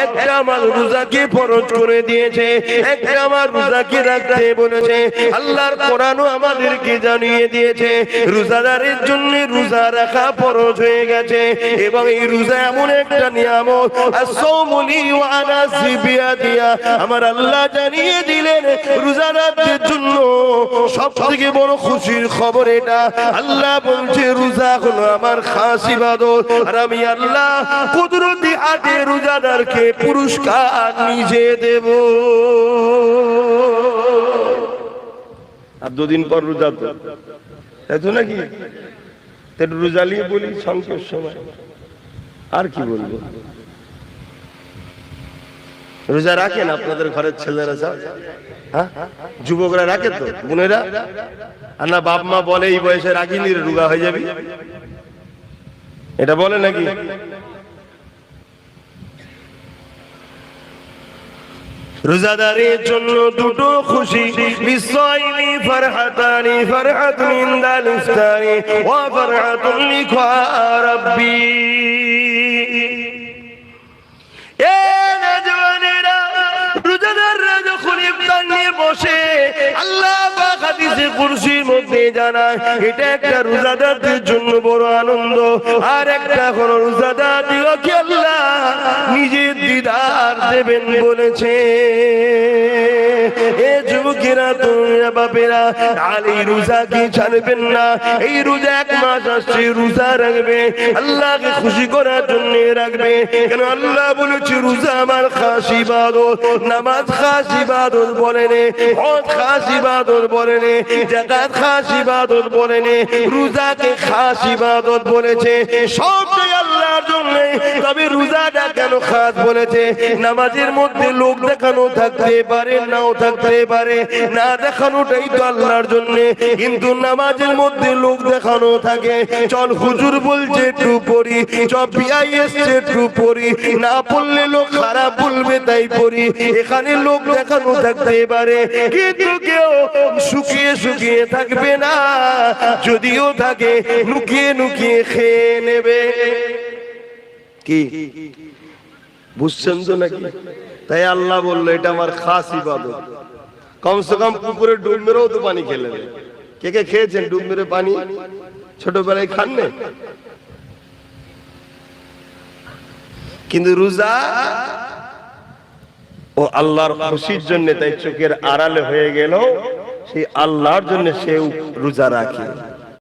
একটা আমার রোজাকে ফরজ করে দিয়েছে, একটা আমার রোজাকে রাখতে বলেছে। আল্লাহর কোরআনও আমাদেরকে জানিয়ে দিয়েছে রোজাদারের জন্য রোজা রাখা ফরজ হয়ে গেছে। এবং এই রোজা এমন একটা নিয়ামত, as-sawmu li wa ana biya, আমার আল্লাহ জানিয়ে দিলেন রোজাদারদের জন্য সবথেকে বড় খুশির খবর এটা। আল্লাহ বলছে রোজা হলো আমার খাস ইবাদত, আর আমি আল্লাহ কুদরতি হাতে রোজাদারকে পুরস্কার নিজে দেব। আর দুদিন পর রোজা, তো তাই তো নাকি? রোজা নিয়ে বলি সংকট সময়, আর কি বলবো। রোজা রাখেন আপনাদের ঘরের ছেলেরা সব? হ্যাঁ, যুবকরা রাখে তো, বোনেরা? আর না বাপ মা বলে এই বয়সে রাখিনি রোগা হয়ে যাবি, এটা বলে নাকি? রোজাদারের জন্য দুটো খুশি, বিসাইমি ফারহাতানি, ফারহাতুন ইনদাল ইফতারি ওয়া ফারহাতুন লিকা রাব্বি। এ নওজওয়ানেরা, রোজাদাররা যখন ইফতার নিয়ে বসে, আল্লাহ পাক হাদিসে কুরসির মধ্যে জানায় এটা একটা রোজাদারদের জন্য বড় আনন্দ। আর একটা হলো রোজাদারদিগকে আল্লাহ নিজের দিদার দেবেন বলেছে। এ যুবকেরা, তোমরা বাপেরা, আর এই রোজা কি ছাড়বেন না। এই রোজা এক মাস আসছে, রোজা রাখবে, আল্লাহকে খুশি করার জন্য রাখবে। কেন আল্লাহ বলেছে রোজা আমার খাস ইবাদত, নামাজ খাস ইবাদত বলেন, হজ খাস ইবাদত বলেন, যাকাত খাস ইবাদত বলেন, রোজাকে খাস ইবাদত বলেছে। সবটাই আল্লাহর জন্য। তবে রোজাটা কেন খাস বলেছে? নামাজের মধ্যে লোক দেখানো থাকতে পারে, নাও থাকতে পারে, না দেখানোটাই তো আল্লাহর জন্য। কিন্তু নামাজের মধ্যে লোক দেখানো থাকে, চল হুজুর বলছে একটু পড়ি, চল বিআই এসছে একটু পড়ি, না পড়লে লোক খারাপ বলবে তাই পড়ি, এখানে লোক দেখানো থাকতে পারে। কিন্তু কেউ শুকিয়ে শুকিয়ে থাকবে না, যদিও থাকে লুকিয়ে লুকিয়ে খেয়ে নেবে। কি বুঝছেন তো নাকি? তাই আল্লাহ বললো এটা আমার খাস ইবাদত। কমসে কম পুকুরে ডুব মেরেও তো পানি খেলে। কে কে খেয়েছেন ডুব মেরে পানি? ছোটবেলায় খান না? কিন্তু রোজা ও আল্লাহর খুশির জন্য, তাই চোখের আড়ালে হয়ে গেল, সেই আল্লাহর জন্য সে রোজা রাখে।